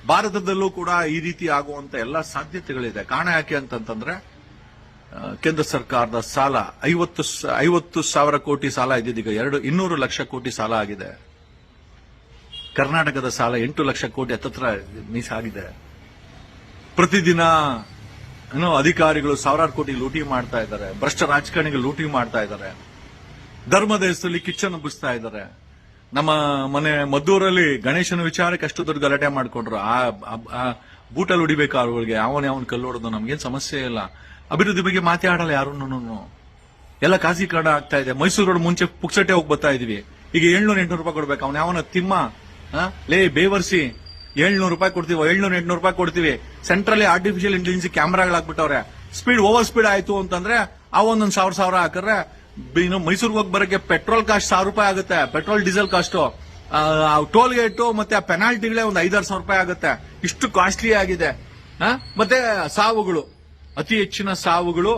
ಭಾರತದಲ್ಲೂ ಕೂಡ ಈ ರೀತಿ ಆಗುವಂತ ಎಲ್ಲ ಸಾಧ್ಯತೆಗಳಿದೆ. ಕಾರಣ ಯಾಕೆ ಅಂತಂತಂದ್ರೆ ಕೇಂದ್ರ ಸರ್ಕಾರದ ಸಾಲ 50,000 ಕೋಟಿ ಸಾಲ ಇದ್ದಿದ್ದೀಗ 200 ಲಕ್ಷ ಕೋಟಿ ಸಾಲ ಆಗಿದೆ. ಕರ್ನಾಟಕದ ಸಾಲ 8 ಲಕ್ಷ ಕೋಟಿ ಹತ್ತತ್ರ ಮೀಸಾಗಿದೆ. ಪ್ರತಿದಿನ ಅಧಿಕಾರಿಗಳು ಸಾವಿರಾರು ಕೋಟಿ ಲೂಟಿ ಮಾಡ್ತಾ ಇದ್ದಾರೆ. ಭ್ರಷ್ಟ ರಾಜಕಾರಣಿಗಳು ಲೂಟಿ ಮಾಡ್ತಾ ಇದ್ದಾರೆ. ಧರ್ಮದ ಹೆಸರಲ್ಲಿ ಕಿಚ್ಚನ್ನು ಹಬ್ಬಿಸ್ತಾ ಇದ್ದಾರೆ. ನಮ್ಮ ಮನೆ ಮದ್ದೂರಲ್ಲಿ ಗಣೇಶನ ವಿಚಾರಕ್ಕೆ ಅಷ್ಟು ದೊಡ್ಡ ಗಲಾಟೆ ಮಾಡ್ಕೊಂಡ್ರು. ಆ ಬೂಟಲ್ಲಿ ಹೊಡಿಬೇಕು ಅವ್ರಿಗೆ, ಯಾವನ್ ಕಲ್ಲು ಹೊಡೆದು ನಮ್ಗೇನ್ ಸಮಸ್ಯೆ ಇಲ್ಲ. ಅಭಿವೃದ್ಧಿ ಬಗ್ಗೆ ಮಾತಾಡಲ್ಲ ಯಾರು. ಎಲ್ಲ ಖಾಸಗೀಕರಣ ಆಗ್ತಾ ಇದೆ. ಮೈಸೂರು ರೋಡ್ ಮುಂಚೆ ಪುಕ್ಸಟ್ಟೆ ಹೋಗಿ ಬರ್ತಾ ಇದೀವಿ. ಈಗ 700-800 ರೂಪಾಯಿ ಕೊಡ್ಬೇಕು. ಅವ್ನ ಯಾವನ ತಿಮ್ಮ ಲೇ ಬೇವರ್ಸಿ 700 ರೂಪಾಯಿ ಕೊಡ್ತೀವಿ, 700-800 ರೂಪಾಯಿ ಕೊಡ್ತೀವಿ. ಸೆಂಟ್ರಲ್ಲಿ ಆರ್ಟಿಫಿಷಿಯಲ್ ಇಂಟೆಲಿಜೆನ್ಸ್ ಕ್ಯಾಮ್ರಾಗಳಾಗ್ಬಿಟ್ಟವ್ರೆ. ಸ್ಪೀಡ್ ಓವರ್ ಸ್ಪೀಡ್ ಆಯ್ತು ಅಂತಂದ್ರೆ ಅವೊಂದೊಂದು 1,000 ಹಾಕಿದ್ರೆ ಮೈಸೂರಿಗೆ ಹೋಗಿ ಬರಕ್ಕೆ ಪೆಟ್ರೋಲ್ ಕಾಸ್ಟ್ 1,000 ರೂಪಾಯಿ ಆಗುತ್ತೆ. Petrol diesel cost, toll gate ಮತ್ತೆ ಆ ಪೆನಾಲ್ಟಿಗಳೇ ಒಂದು 5,000 ರೂಪಾಯಿ ಆಗುತ್ತೆ. ಇಷ್ಟು ಕಾಸ್ಟ್ಲಿ ಆಗಿದೆ. ಮತ್ತೆ ಸಾವುಗಳು, ಅತಿ ಹೆಚ್ಚಿನ ಸಾವುಗಳು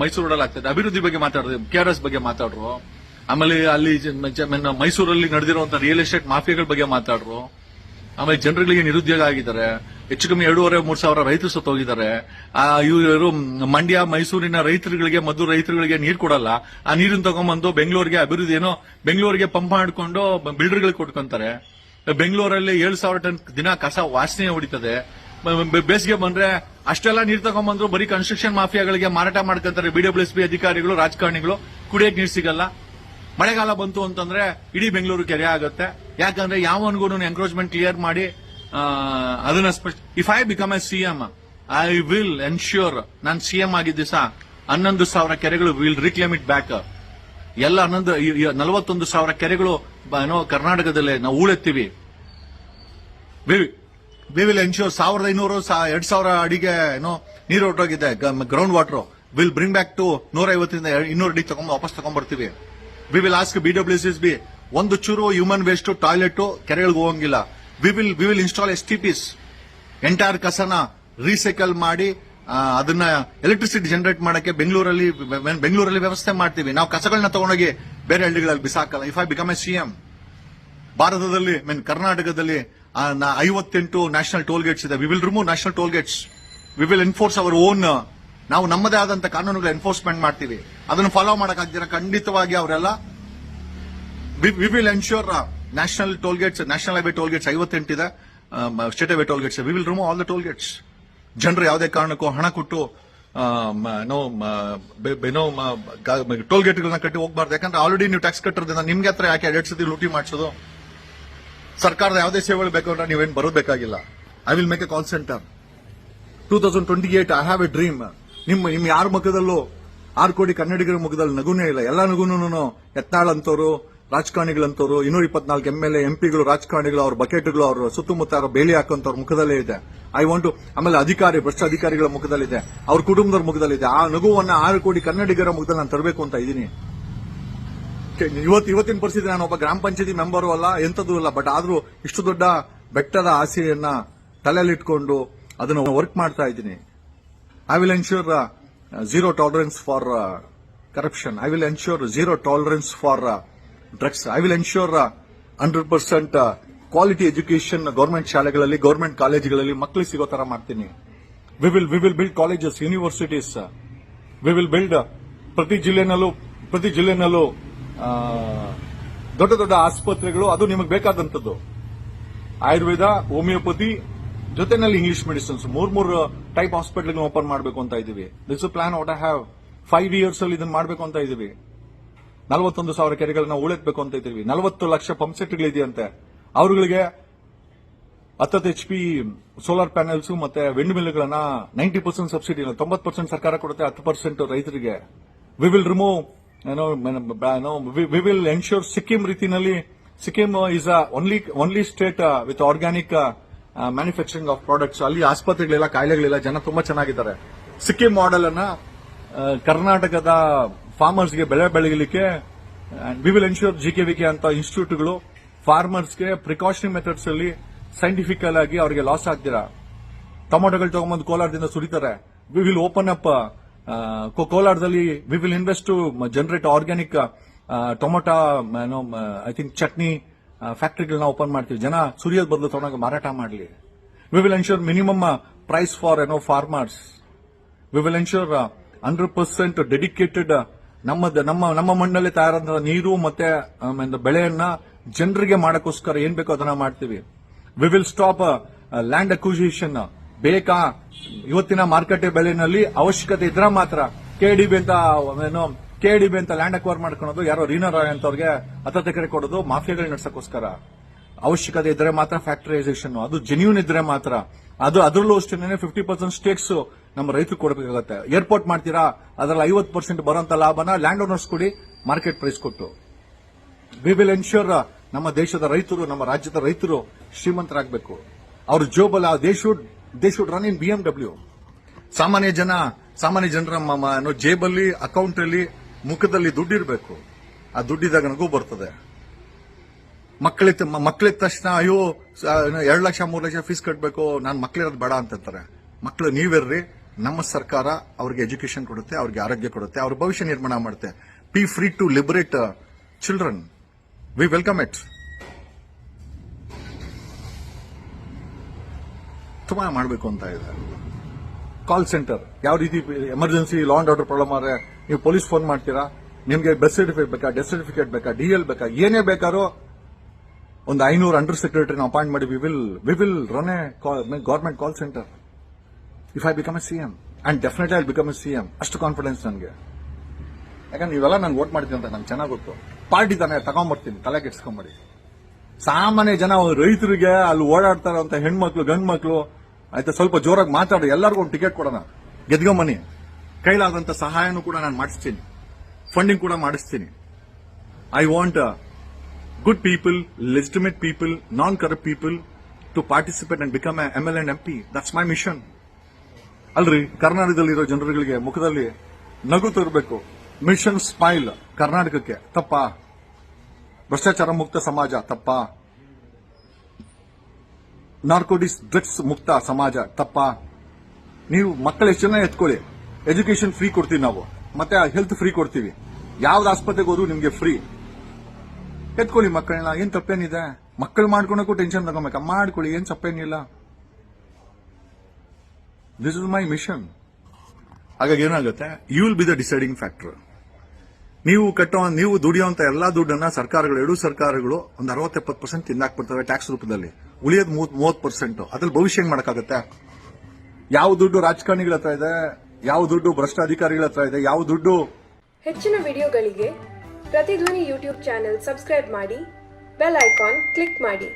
ಮೈಸೂರು ರೋಡಲ್ಲಿ ಆಗ್ತದೆ. ಅಭಿವೃದ್ಧಿ ಬಗ್ಗೆ ಮಾತಾಡಿದ್ರು, KRS ಬಗ್ಗೆ ಮಾತಾಡ್ರು. ಆಮೇಲೆ ಅಲ್ಲಿ ಮೈಸೂರಲ್ಲಿ ನಡೆದಿರುವಂತಹ ರಿಯಲ್ ಎಸ್ಟೇಟ್ ಮಾಫಿಯಾಗಳ ಬಗ್ಗೆ ಮಾತಾಡ್ರು. ಆಮೇಲೆ ಜನರುಗಳಿಗೆ ನಿರುದ್ಯೋಗ ಆಗಿದ್ದಾರೆ. ಹೆಚ್ಚು ಕಮ್ಮಿ 2,500-3 ಸಾವಿರ ರೈತರು ಸತ್ತೋಗಿದ್ದಾರೆ. ಇವರು ಮಂಡ್ಯ ಮೈಸೂರಿನ ರೈತರುಗಳಿಗೆ ಮದ್ದೂರು ರೈತರುಗಳಿಗೆ ನೀರು ಕೊಡಲ್ಲ. ಆ ನೀರನ್ನು ತಗೊಂಡ್ಬಂದು ಬೆಂಗಳೂರಿಗೆ ಅಭಿವೃದ್ಧಿ ಬೆಂಗಳೂರಿಗೆ ಪಂಪ್ ಮಾಡಿಕೊಂಡು ಬಿಲ್ಡರ್ಗಳಿಗೆ ಕೊಟ್ಕೊಂತಾರೆ. ಬೆಂಗಳೂರಲ್ಲಿ 7,000 ಟನ್ ದಿನ ಕಸ ವಾಸನೆ ಹೊಡಿತದೆ. ಬೇಸಿಗೆ ಬಂದ್ರೆ ಅಷ್ಟೆಲ್ಲ ನೀರು ತಗೊಂಡ್ಬಂದ್ರು ಬರೀ ಕನ್ಸ್ಟ್ರಕ್ಷನ್ ಮಾಫಿಯಾಗಳಿಗೆ ಮಾರಾಟ ಮಾಡ್ಕೊಂತಾರೆ. BWSP ಅಧಿಕಾರಿಗಳು, ರಾಜಕಾರಣಿಗಳು. ಕುಡಿಯಕ್ಕೆ ನೀರು ಸಿಗಲ್ಲ. ಮಳೆಗಾಲ ಬಂತು ಅಂತಂದ್ರೆ ಇಡೀ ಬೆಂಗಳೂರು ಕೆರೆ ಆಗುತ್ತೆ. ಯಾಕಂದ್ರೆ ಯಾವನ್ಗೂ ಎನ್ಕ್ರೋಚ್ಮೆಂಟ್ ಕ್ಲಿಯರ್ ಮಾಡಿ ಅದನ್ನ if I become a CM I will ensure ನಾನು CM ಆಗಿದ್ದ ದಿವಸ 11,000 ಕೆರೆಗಳು ವಿಲ್ ರಿಕ್ಲೇಮ್ ಇಟ್ ಬ್ಯಾಕ್. ಎಲ್ಲ 41,000 ಕೆರೆಗಳು ಕರ್ನಾಟಕದಲ್ಲೇ ನಾವು ಹೂಳೆತ್ತೀವಿ. ವಿ ವಿಲ್ ಎನ್ಶ್ಯೂರ್ 1,500-2,000 ಅಡಿಗೆ ನೀರು ಹೊರಟೋಗಿದೆ. Ground water will bring back to 150-200 ಅಡಿ ವಾಪಸ್ ತಗೊಂಡ್ಬರ್ತೀವಿ. ವಿ ವಿಲ್ ಆಸ್ಕ್ BWSB ಒಂದು ಚೂರು ಹ್ಯೂಮನ್ ವೇಸ್ಟ್ ಟಾಯ್ಲೆಟ್ ಕೆರೆಗಳಿಗೆ ಹೋಗಂಗಿಲ್ಲ. We will install STPs. Entire ಕಸನ ರೀಸೈಕಲ್ ಮಾಡಿ ಅದನ್ನ ಎಲೆಕ್ಟ್ರಿಸಿಟಿ ಜನರೇಟ್ ಮಾಡಕ್ಕೆ ಬೆಂಗಳೂರಲ್ಲಿ ವ್ಯವಸ್ಥೆ ಮಾಡ್ತೀವಿ. ನಾವು ಕಸಗಳನ್ನ ತಗೊಂಡೋಗಿ ಬೇರೆ ಹಳ್ಳಿಗಳಲ್ಲಿ ಬಿಸಾಕಲ್ಲ. If I become a CM ಭಾರತದಲ್ಲಿ ಕರ್ನಾಟಕದಲ್ಲಿ 58 ನ್ಯಾಷನಲ್ ಟೋಲ್ ಗೇಟ್ಸ್ ಇದೆ. We will remove national toll gates. We will enforce our own. ನಾವು ನಮ್ಮದೇ ಆದಂತ ಕಾನೂನುಗಳ ಎನ್ಫೋರ್ಸ್ಮೆಂಟ್ ಮಾಡ್ತೀವಿ. ಅದನ್ನು ಫಾಲೋ ಮಾಡಕ್ಕಾಗ್ದಿರ ಖಂಡಿತವಾಗಿ ಅವರೆಲ್ಲ V will ensure national toll Gates, national highway toll Gates 58 ಇದೆ. State highway toll gates we will remove all the toll Gates. ಜನರು ಯಾವುದೇ ಕಾರಣಕ್ಕೂ ಹಣ ಕೊಟ್ಟು ಟೋಲ್ ಗೇಟ್ಗಳನ್ನ ಕಟ್ಟಿ ಹೋಗ್ಬಾರ್ದು. ಯಾಕಂದ್ರೆ ಆಲ್ರೆಡಿ ನೀವು ಟ್ಯಾಕ್ಸ್ ಕಟ್ಟೋದ್ರಿಂದ ನಿಮ್ಗೆ ಹತ್ರ ಯಾಕೆ 2 ಸತಿ ಲೂಟಿ ಮಾಡಿಸೋದು? ಸರ್ಕಾರದ ಯಾವುದೇ ಸೇವೆಗಳು ಬೇಕಾದ್ರೆ ನೀವೇನು ಬರೋಬೇಕಾಗಿಲ್ಲ. I will make a call center 2028. I have a dream. ನಿಮ್ ಯಾರ ಮುಖದಲ್ಲೂ 6 ಕೋಟಿ ಕನ್ನಡಿಗರ ಮುಖದಲ್ಲಿ ನಗುನೇ ಇಲ್ಲ. ಎಲ್ಲ ನಗುನು ಯತ್ನಾಳ್ ಅಂತವ್ರು, ರಾಜಕಾರಣಿಗಳಂತವ್ರು, 224 MLA MPಗಳು, ರಾಜಕಾರಣಿಗಳು, ಅವ್ರ ಬಕೆಟ್ಗಳು, ಅವ್ರ ಸುತ್ತಮುತ್ತ ಬೇಲಿ ಹಾಕುವಂತವ್ರ ಮುಖದಲ್ಲೇ ಇದೆ. I want to. ಆಮೇಲೆ ಭ್ರಷ್ಟ ಅಧಿಕಾರಿಗಳ ಮುಖದಲ್ಲಿದೆ, ಅವ್ರ ಕುಟುಂಬದವ್ರ ಮುಖದಲ್ಲಿದೆ. ಆ ನಗುವನ್ನ 6 ಕೋಟಿ ಕನ್ನಡಿಗರ ಮುಖದಲ್ಲಿ ನಾನು ತರಬೇಕು ಅಂತ ಇದ್ದೀನಿ. ಇವತ್ತಿನ ಪರಿಸ್ಥಿತಿ ನಾನು ಒಬ್ಬ ಗ್ರಾಮ ಪಂಚಾಯತಿ ಮೆಂಬರು ಅಲ್ಲ, ಎಂತದೂ ಇಲ್ಲ. ಬಟ್ ಆದ್ರೂ ಇಷ್ಟು ದೊಡ್ಡ ಬೆಟ್ಟದ ಆಸೆಯನ್ನ ತಲೆಯಲ್ಲಿಟ್ಕೊಂಡು ಅದನ್ನು ವರ್ಕ್ ಮಾಡ್ತಾ ಇದ್ದೀನಿ. I will ensure zero tolerance for corruption. I will ensure zero tolerance for drugs. I will ensure 100% quality education government ಶಾಲೆಗಳಲ್ಲಿ, ಗವರ್ಮೆಂಟ್ ಕಾಲೇಜುಗಳಲ್ಲಿ ಮಕ್ಕಳಿಗೆ ಸಿಗೋ ತರ ಮಾಡ್ತೀನಿ. We will build colleges, universities. We will build ಪ್ರತಿ ಜಿಲ್ಲೆನಲ್ಲೂ ದೊಡ್ಡ ಆಸ್ಪತ್ರೆಗಳು. ಅದು ನಿಮಗೆ ಬೇಕಾದಂತದ್ದು ಆಯುರ್ವೇದ, ಹೋಮಿಯೋಪತಿ ಜೊತೆನಲ್ಲಿ English medicines 3 type hospital open ಮಾಡಬೇಕು ಅಂತ ಇದೀವಿ. This plan what I have 5 years ಅಲ್ಲಿ ಇದನ್ನ ಮಾಡಬೇಕು ಅಂತ ಇದೀವಿ. 41,000 ಕೆರೆಗಳನ್ನ ಉಳಿಸಬೇಕು ಅಂತ ಇದೀವಿ. 40 ಲಕ್ಷ ಪಂಪ್ ಸೆಟ್ಗಳಿದೆಯಂತೆ. ಅವರುಗಳಿಗೆ 10 HP ಸೋಲಾರ್ ಪ್ಯಾನೆಲ್ಸ್ ಮತ್ತೆ ವಿಂಡ್ ಮಿಲ್ಗಳನ್ನ 90% ಸಬ್ಸಿಡಿ, 90% ಸರ್ಕಾರ ಕೊಡುತ್ತೆ, 10% ರೈತರಿಗೆ. We will remove we will ensure Sikkim ರೀತಿನಲ್ಲಿ. Sikkim is only state with organic manufacturing of products. ಅಲ್ಲಿ ಆಸ್ಪತ್ರೆಗಳಿಲ್ಲ, ಕಾಯಿಲೆಗಳಿಲ್ಲ, ಜನ ತುಂಬಾ ಚೆನ್ನಾಗಿದ್ದಾರೆ. ಸಿಕ್ಕಿಂ ಮಾಡೆಲ್ ಅನ್ನ ಕರ್ನಾಟಕದ ಫಾರ್ಮರ್ಸ್ಗೆ ಬೆಳೆ ಬೆಳಗಲಿಕ್ಕೆ ವಿ ವಿಲ್ ಎನ್ಶ್ಯೂರ್ GKVK ಅಂತ ಇನ್ಸ್ಟಿಟ್ಯೂಟ್ಗಳು ಫಾರ್ಮರ್ಸ್ಗೆ ಪ್ರಿಕಾಷನರಿ ಮೆಥಡ್ಸ್ ಅಲ್ಲಿ ಸೈಂಟಿಫಿಕಲ್ ಆಗಿ ಅವರಿಗೆ ಲಾಸ್ ಆಗ್ದಿರಾ ಟೊಮೊಟೊಗಳು ತಗೊಂಬಂದು ಕೋಲಾರದಿಂದ ಸುರಿತಾರೆ. ವಿ ವಿಲ್ ಓಪನ್ ಅಪ್ ಕೋಲಾರದಲ್ಲಿ. We will invest to generate organic tomato I think chutney ಫ್ಯಾಕ್ಟರಿಗಳನ್ನ ಓಪನ್ ಮಾಡ್ತೀವಿ. ಜನ ಸುರಿಯೋದ್ ಬದಲು ತಗೊಂಡಾಗ ಮಾರಾಟ ಮಾಡಲಿ. We will ensure minimum price for farmers. We will ensure 100% dedicated ನಮ್ಮ ಮಣ್ಣಲ್ಲಿ ತಯಾರಾದ ನೀರು ಮತ್ತೆ ಬೆಳೆಯನ್ನ ಜನರಿಗೆ ಮಾಡಕ್ಕೋಸ್ಕರ ಏನ್ ಬೇಕೋ ಅದನ್ನ ಮಾಡ್ತೀವಿ. We will stop land acquisition. ಬೇಕಾ ಇವತ್ತಿನ ಮಾರುಕಟ್ಟೆ ಬೆಲೆನಲ್ಲಿ ಅವಶ್ಯಕತೆ ಇದ್ರೆ ಮಾತ್ರ ಕೆಡಿಬಿ ಅಂತ ಲ್ಯಾಂಡ್ ಅಕ್ವೈರ್ ಮಾಡ್ಕೊಳ್ಳೋದು, ಯಾರೋ ರೀನಾ ರಾಯ್ ಅಂತವ್ರಿಗೆ 10 ಎಕರೆ ಕೊಡೋದು ಮಾಫಿಯಾಗಳು ನಡ್ಸಕ್ಕೋಸ್ಕರ. ಅವಶ್ಯಕತೆ ಇದ್ರೆ ಮಾತ್ರ ಫ್ಯಾಕ್ಟರೈಸೇಷನ್, ಅದು ಜೆನ್ಯೂನ್ ಇದ್ರೆ ಮಾತ್ರ. ಅದರಲ್ಲೂ ಅಷ್ಟೇ 50% ಸ್ಟೇಕ್ಸ್ ನಮ್ಮ ರೈತರು ಕೊಡಬೇಕಾಗತ್ತೆ. ಏರ್ಪೋರ್ಟ್ ಮಾಡ್ತೀರಾ, ಅದರಲ್ಲಿ 50% ಬರುವಂತ ಲಾಭನ ಲ್ಯಾಂಡ್ ಓನರ್ಸ್ ಕೊಡಿ, ಮಾರ್ಕೆಟ್ ಪ್ರೈಸ್ ಕೊಟ್ಟು. ವಿ ವಿಲ್ ಎನ್ಶ್ಯೂರ್ ನಮ್ಮ ದೇಶದ ರೈತರು, ನಮ್ಮ ರಾಜ್ಯದ ರೈತರು ಶ್ರೀಮಂತರಾಗಬೇಕು. ಅವ್ರ ಜೋಬಲ್ they should run in BMW. ಸಾಮಾನ್ಯ ಜನರ ಜೇಬಲ್ಲಿ, ಅಕೌಂಟ್ ಅಲ್ಲಿ, ಮುಖದಲ್ಲಿ ದುಡ್ಡಿರಬೇಕು. ಆ ದುಡ್ಡಿದಾಗ ನನಗೂ ಬರ್ತದೆ. ಮಕ್ಕಳಿದ್ದ ತಕ್ಷಣ ಅಯ್ಯೋ 2 ಲಕ್ಷ 3 ಲಕ್ಷ ಫೀಸ್ ಕಟ್ಟಬೇಕು, ನಾನು ಮಕ್ಕಳಿರೋದು ಬೇಡ ಅಂತಾರೆ. ಮಕ್ಕಳು ನೀವಿರ್ರಿ, ನಮ್ಮ ಸರ್ಕಾರ ಅವ್ರಿಗೆ ಎಜುಕೇಶನ್ ಕೊಡುತ್ತೆ, ಅವ್ರಿಗೆ ಆರೋಗ್ಯ ಕೊಡುತ್ತೆ, ಅವ್ರ ಭವಿಷ್ಯ ನಿರ್ಮಾಣ ಮಾಡುತ್ತೆ. Be free to liberate children. We welcome it. ತುಂಬಾ ಮಾಡಬೇಕು ಅಂತ ಇದೆ. ಕಾಲ್ ಸೆಂಟರ್ ಯಾವ ರೀತಿ emergency law and order problem ಆದ್ರೆ ನೀವು ಪೊಲೀಸ್ ಫೋನ್ ಮಾಡ್ತೀರಾ, ನಿಮ್ಗೆ ಬರ್ತ್ ಸರ್ಟಿಫಿಕೇಟ್ ಬೇಕಾ, ಡೆತ್ ಸರ್ಟಿಫಿಕೇಟ್ ಬೇಕಾ, DL ಬೇಕಾ, ಏನೇ ಬೇಕಾರೋ ಒಂದು 500 ಅಂಡರ್ ಸೆಕ್ರೆಟರಿನ ಅಪಾಯಿಂಟ್ ಮಾಡಿ we will run a government call center. If I become a CM, and definitely I become a CM. ಅಷ್ಟು ಕಾನ್ಫಿಡೆನ್ಸ್ ನನಗೆ. ಯಾಕಂದ್ರೆ ನೀವೆಲ್ಲ ನಾನು ವೋಟ್ ಮಾಡ್ತೀನಿ ಅಂತ ನಂಗೆ ಚೆನ್ನಾಗಿ ಗೊತ್ತು. ಪಾರ್ಟಿ ತಾನೆ ತಗೊಂಡ್ಬರ್ತೀನಿ, ತಲೆ ಕೆಡ್ಸ್ಕೊಂಬೇಡಿ. ಸಾಮಾನ್ಯ ಜನ ರೈತರಿಗೆ ಅಲ್ಲಿ ಓಡಾಡ್ತಾರಂತ ಹೆಣ್ಮಕ್ಳು ಗಂಡ್ ಮಕ್ಳು ಆಯ್ತಾ, ಸ್ವಲ್ಪ ಜೋರಾಗಿ ಮಾತಾಡಿ, ಎಲ್ಲರಿಗೂ ಒಂದು ಟಿಕೆಟ್ ಕೊಡೋಣ, ಗೆದ್ಕೊಂಬನ್ನಿ. ಕೈಲಾದಂತ ಸಹಾಯನೂ ಕೂಡ ನಾನು ಮಾಡಿಸ್ತೀನಿ, ಫಂಡಿಂಗ್ ಕೂಡ ಮಾಡಿಸ್ತೀನಿ. I want good people, legitimate people, non corrupt people to participate and become a ML and MP. That's my mission. Alright, ಕರ್ನಾಟಕದಲ್ಲಿರೋ ಜನರುಗಳಿಗೆ ಮುಖದಲ್ಲಿ ನಗು ತರಬೇಕು. ಮಿಷನ್ ಸ್ಮೈಲ್ ಕರ್ನಾಟಕಕ್ಕೆ. ತಪ್ಪಾ? ಭ್ರಷ್ಟಾಚಾರ ಮುಕ್ತ ಸಮಾಜ ತಪ್ಪಾ? ನಾರ್ಕೋಟಿಕ್ಸ್ ಡ್ರಗ್ಸ್ ಮುಕ್ತ ಸಮಾಜ ತಪ್ಪಾ? ನೀವು ಮಕ್ಕಳ ಎಷ್ಟು ಜನ ಎತ್ಕೊಳ್ಳಿ, ಎಜುಕೇಶನ್ ಫ್ರೀ ಕೊಡ್ತೀವಿ ನಾವು, ಮತ್ತೆ ಹೆಲ್ತ್ ಫ್ರೀ ಕೊಡ್ತೀವಿ. ಯಾವ್ದು ಆಸ್ಪತ್ರೆಗೆ ಹೋದ್ರು ನಿಮ್ಗೆ ಫ್ರೀ. ಎತ್ಕೊಳ್ಳಿ ಮಕ್ಕಳನ್ನ, ಏನ್ ತಪ್ಪೇನಿದೆ? ಮಕ್ಕಳು ಮಾಡ್ಕೊಳಕ್ಕೂ ಟೆನ್ಷನ್ ತಗೋಬೇಕಾ? ಮಾಡ್ಕೊಳ್ಳಿ, ಏನ್ ತಪ್ಪೇನಿಲ್ಲ. This is my mission. ಹಾಗಾಗಿ ಏನಾಗುತ್ತೆ, you will be the deciding factor. ನೀವು ದುಡಿಯುವಂತ ಎಲ್ಲಾ ದುಡ್ಡನ್ನ ಎರಡೂ ಸರ್ಕಾರಗಳು ಒಂದು 60-70% ತಿಂದಾಕ್ಬಿಡ್ತವೆ ಟ್ಯಾಕ್ಸ್ ರೂಪದಲ್ಲಿ. ಉಳಿಯೋದು 30%. ಅದ್ರಲ್ಲಿ ಭವಿಷ್ಯ ಏನ್ ಮಾಡಕ್ಕಾಗತ್ತೆ? ಯಾವ ದುಡ್ಡು ರಾಜಕಾರಣಿಗಳ ಹತ್ರ ಇದೆ, ಯಾವ ದುಡ್ಡು ಭ್ರಷ್ಟ ಅಧಿಕಾರಿಗಳ ಹತ್ರ ಇದೆ, ಯಾವ ದುಡ್ಡು. ಹೆಚ್ಚಿನ ವಿಡಿಯೋಗಳಿಗೆ ಪ್ರತಿಧ್ವನಿ ಯೂಟ್ಯೂಬ್ ಚಾನೆಲ್ ಸಬ್ಸ್ಕ್ರೈಬ್ ಮಾಡಿ, ಬೆಲ್ ಐಕಾನ್ ಕ್ಲಿಕ್ ಮಾಡಿ.